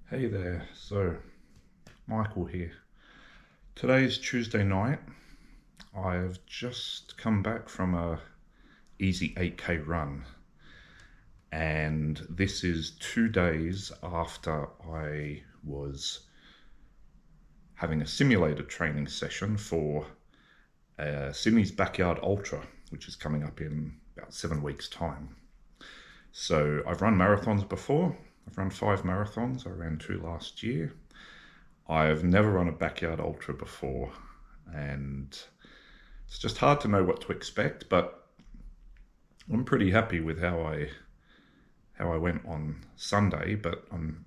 Hey there, so Michael here. Today's Tuesday night. I've just come back from a easy 8K run, and this is 2 days after I was having a simulated training session for Sydney's Backyard Ultra, which is coming up in about 7 weeks' time. So I've run marathons before. I've run 5 marathons. I ran 2 last year. I've never run a backyard ultra before, and it's just hard to know what to expect, but I'm pretty happy with how I went on Sunday. But I'm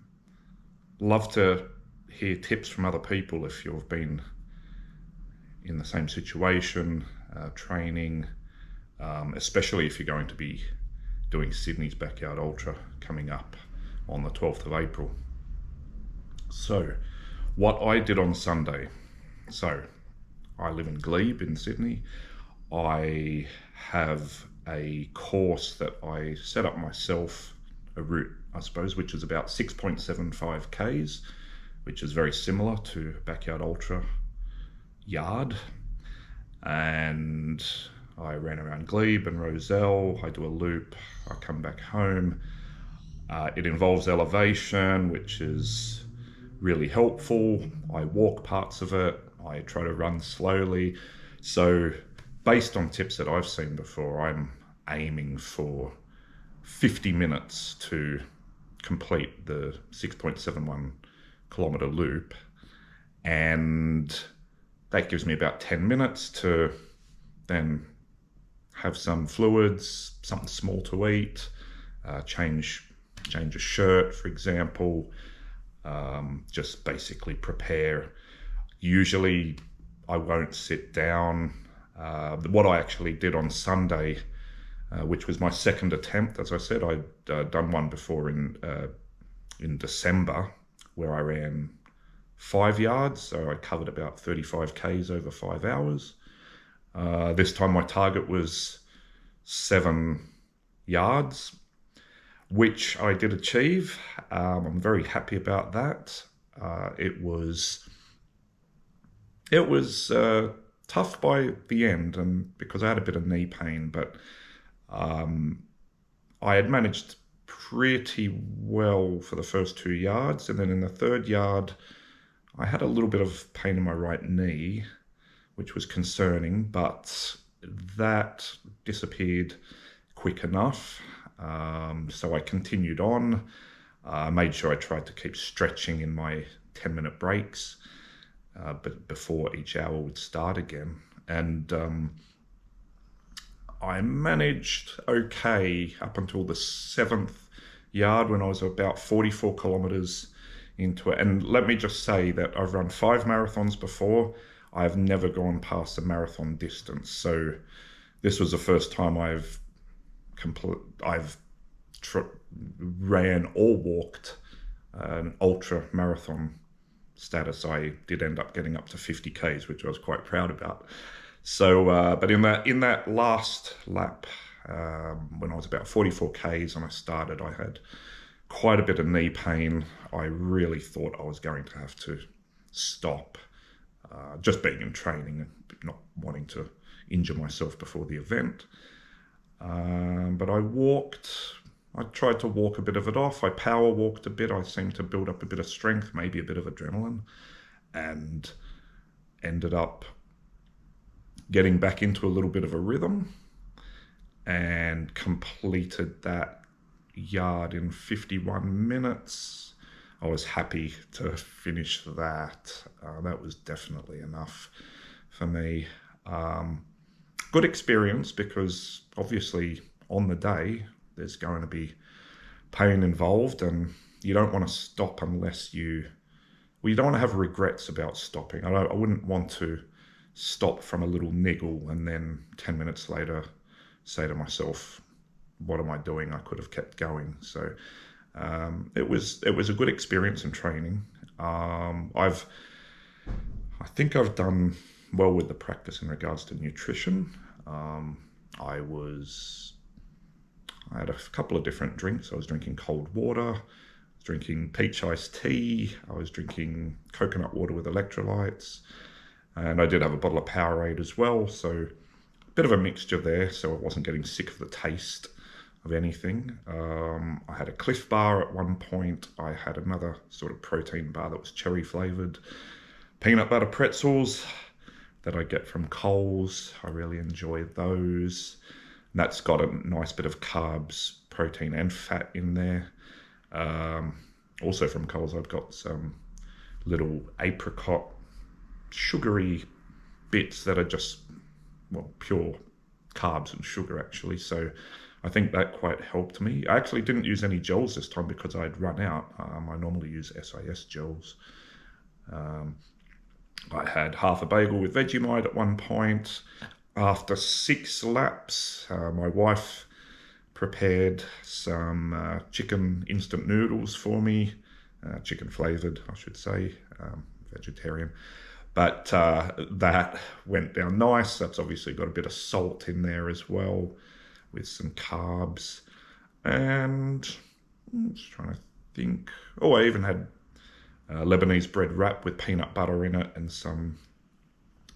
love to hear tips from other people if you've been in the same situation, training, especially if you're going to be doing Sydney's Backyard Ultra coming up on the 12th of April. So what I did on Sunday. So I live in Glebe in Sydney. I have a course that I set up myself, a route, I suppose, which is about 6.75 Ks, which is very similar to Backyard Ultra yard. And I ran around Glebe and Roselle. I do a loop. I come back home. It involves elevation, which is really helpful. I walk parts of it. I try to run slowly. So based on tips that I've seen before, I'm aiming for 50 minutes to complete the 6.71 kilometer loop. And that gives me about 10 minutes to then have some fluids, something small to eat, change a shirt, for example, just basically prepare. Usually I won't sit down. What I actually did on Sunday, which was my second attempt, as I said, I'd done one before in December where I ran 5 yards, so I covered about 35 Ks over 5 hours. This time my target was 7 yards, which I did achieve. I'm very happy about that. It was tough by the end, and because I had a bit of knee pain, but I had managed pretty well for the first 2 yards, and then in the 3rd yard, I had a little bit of pain in my right knee, which was concerning, but that disappeared quick enough. So I continued on. I made sure I tried to keep stretching in my 10-minute breaks, but before each hour would start again. And I managed okay up until the 7th yard when I was about 44 kilometers into it. And let me just say that I've run 5 marathons before. I've never gone past the marathon distance. So this was the first time I've ran or walked an ultra marathon status. I did end up getting up to 50 Ks, which I was quite proud about. So, but in that last lap, when I was about 44 Ks and I started, I had quite a bit of knee pain. I really thought I was going to have to stop, just being in training and not wanting to injure myself before the event. But I tried to walk a bit of it off. I power walked a bit. I seemed to build up a bit of strength, maybe a bit of adrenaline, and ended up getting back into a little bit of a rhythm and completed that yard in 51 minutes. I was happy to finish that. That was definitely enough for me. Good experience, because obviously on the day there's going to be pain involved, and you don't want to stop unless you don't want to have regrets about stopping. I wouldn't want to stop from a little niggle and then 10 minutes later say to myself, what am I doing? I could have kept going. So it was a good experience in training. I think I've done well with the practice in regards to nutrition. I had a couple of different drinks. I was drinking cold water. was drinking peach iced tea. I was drinking coconut water with electrolytes. And I did have a bottle of Powerade as well. So a bit of a mixture there. So I wasn't getting sick of the taste of anything. I had a Cliff Bar at one point. I had another sort of protein bar that was cherry flavored. Peanut butter pretzels that I get from Coles. I really enjoy those. And that's got a nice bit of carbs, protein and fat in there. Also from Coles, I've got some little apricot sugary bits that are just, well, pure carbs and sugar actually. So I think that quite helped me. I actually didn't use any gels this time because I'd run out. I normally use SIS gels. I had half a bagel with Vegemite at one point. After 6 laps, my wife prepared some chicken instant noodles for me, chicken flavored, I should say, vegetarian. But that went down nice. That's obviously got a bit of salt in there as well, with some carbs. And I'm just trying to think. Oh, I even had Lebanese bread wrap with peanut butter in it and some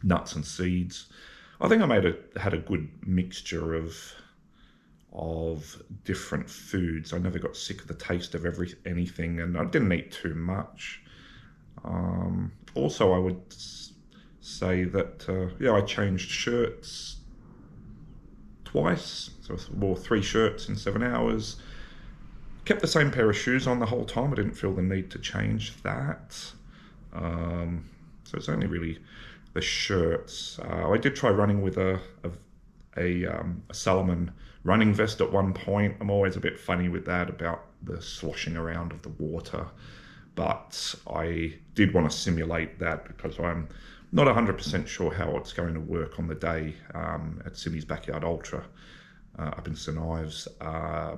nuts and seeds. I think I had a good mixture of different foods. I never got sick of the taste of anything, and I didn't eat too much. Also, I would say that I changed shirts twice. So I wore 3 shirts in 7 hours. Kept the same pair of shoes on the whole time. I didn't feel the need to change that. So it's only really the shirts. I did try running with a Salomon running vest at one point. I'm always a bit funny with that about the sloshing around of the water. But I did want to simulate that because I'm not 100% sure how it's going to work on the day at Sydney's Backyard Ultra up in St Ives. I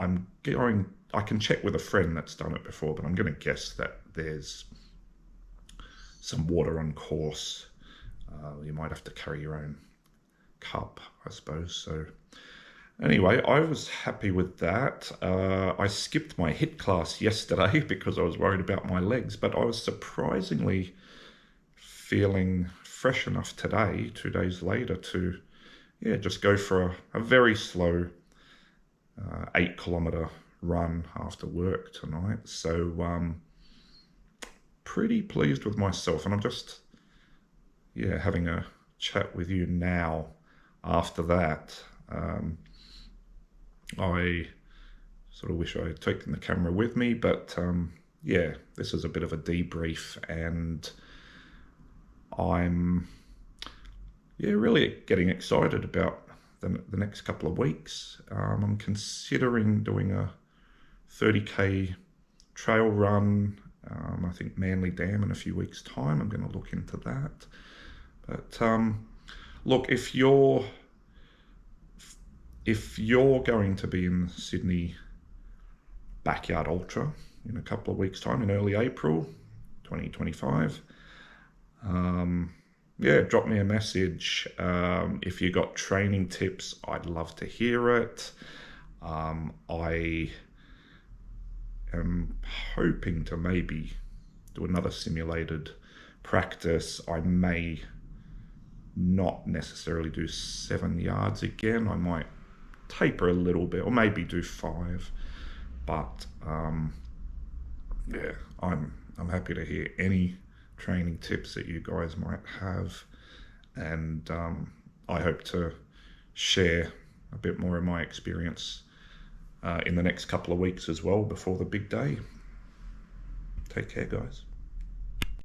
can check with a friend that's done it before, but I'm going to guess that there's some water on course. You might have to carry your own cup, I suppose. So anyway, I was happy with that. I skipped my HIIT class yesterday because I was worried about my legs, but I was surprisingly feeling fresh enough today, 2 days later, to just go for a very slow 8-kilometer run after work tonight. So pretty pleased with myself, and I'm just having a chat with you now after that. I sort of wish I had taken the camera with me, but this is a bit of a debrief, and I'm really getting excited about the next couple of weeks. I'm considering doing a 30k trail run, I think Manly Dam in a few weeks' time. I'm going to look into that. But look, if you're going to be in Sydney Backyard Ultra in a couple of weeks' time, in early April 2025, drop me a message. If you got training tips, I'd love to hear it. I am hoping to maybe do another simulated practice. I may not necessarily do 7 yards again. I might taper a little bit, or maybe do 5. But I'm happy to hear any training tips that you guys might have, and I hope to share a bit more of my experience in the next couple of weeks as well before the big day. Take care, guys.